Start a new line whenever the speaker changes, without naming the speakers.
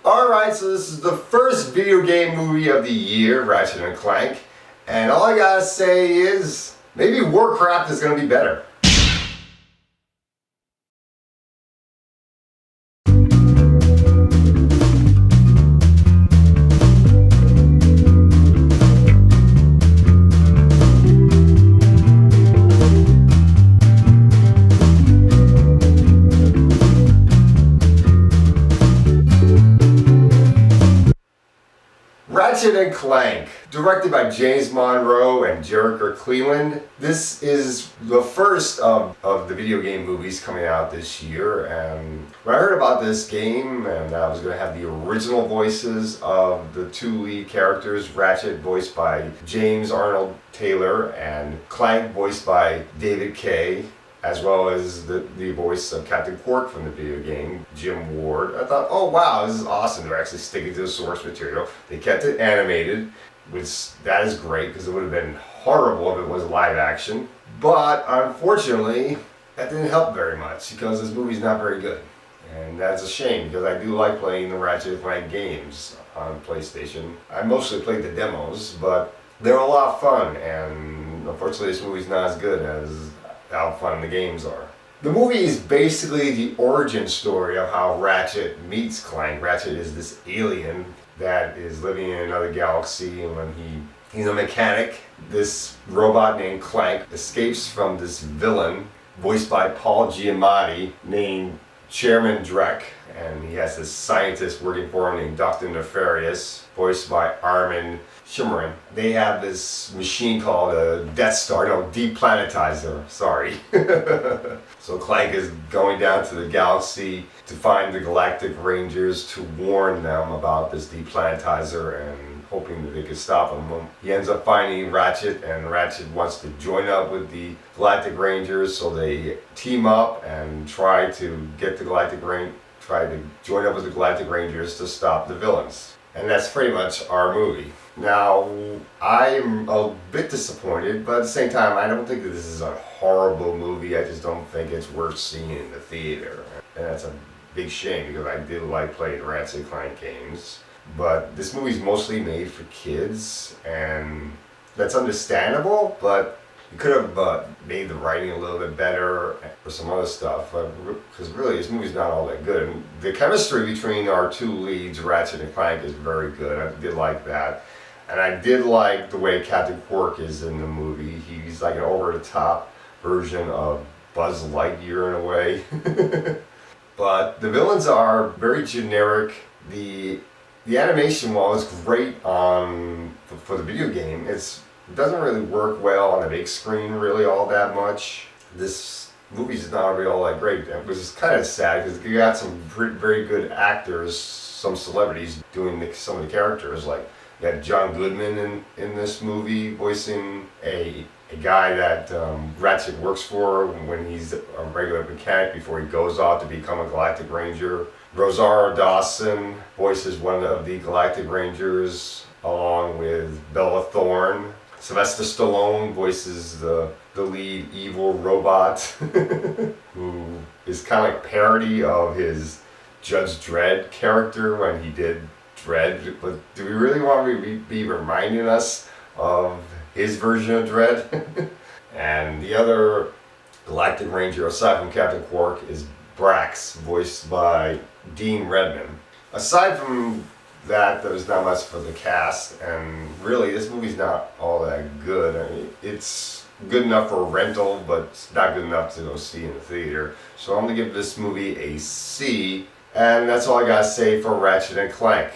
Alright, so this is the first video game movie of the year, Ratchet and Clank. And all I gotta say is, maybe Warcraft is gonna be better. Ratchet and Clank, directed by James Monroe and Jericho Cleveland. This is the first of the video game movies coming out this year, and when I heard about this game and I was going to have the original voices of the two lead characters, Ratchet voiced by James Arnold Taylor and Clank voiced by David Kaye, as well as the voice of Captain Quark from the video game, Jim Ward. I thought, oh wow, this is awesome. They're actually sticking to the source material. They kept it animated, which that is great because it would have been horrible if it was live action. But unfortunately, that didn't help very much because this movie's not very good. And that's a shame because I do like playing the Ratchet and Clank games on PlayStation. I mostly played the demos, but they're a lot of fun, and unfortunately this movie's not as good as how fun the games are. The movie is basically the origin story of how Ratchet meets Clank. Ratchet is this alien that is living in another galaxy, and when he's a mechanic, this robot named Clank escapes from this villain voiced by Paul Giamatti named Chairman Drek, and he has this scientist working for him named Dr. Nefarious, voiced by Armin Shimmerin. They have this machine called a Death Star, no, Deplanetizer, sorry. So Clank is going down to the galaxy to find the Galactic Rangers to warn them about this Deplanetizer and hoping that they could stop him. He ends up finding Ratchet, and Ratchet wants to join up with the Galactic Rangers, so they team up and try to join up with the Galactic Rangers to stop the villains. And that's pretty much our movie. Now, I'm a bit disappointed, but at the same time, I don't think that this is a horrible movie. I just don't think it's worth seeing in the theater. And that's a big shame because I did like playing Ratchet and Clank games. But this movie's mostly made for kids, and that's understandable, but you could have made the writing a little bit better or some other stuff, because really this movie's not all that good. And the chemistry between our two leads, Ratchet and Clank, is very good. I did like that. And I did like the way Captain Quark is in the movie. He's like an over-the-top version of Buzz Lightyear in a way. But the villains are very generic. The animation, while it's great for the video game, it doesn't really work well on the big screen really all that much. This movie's not really all that great, which is kind of sad because you got some very good actors, some celebrities doing some of the characters. Like you had John Goodman in this movie voicing a guy that Ratchet works for when he's a regular mechanic before he goes off to become a Galactic Ranger. Rosario Dawson voices one of the Galactic Rangers along with Bella Thorne. Sylvester Stallone voices the lead evil robot who is kind of like parody of his Judge Dredd character when he did Dredd. But do we really want to be reminding us of his version of Dredd? And the other Galactic Ranger aside from Captain Quark is Brax, voiced by Dean Redmond. Aside from that, there's not much for the cast, and really this movie's not all that good. I mean, it's good enough for a rental, but it's not good enough to go see in the theater. So I'm gonna give this movie a C, and that's all I gotta say for Ratchet and Clank.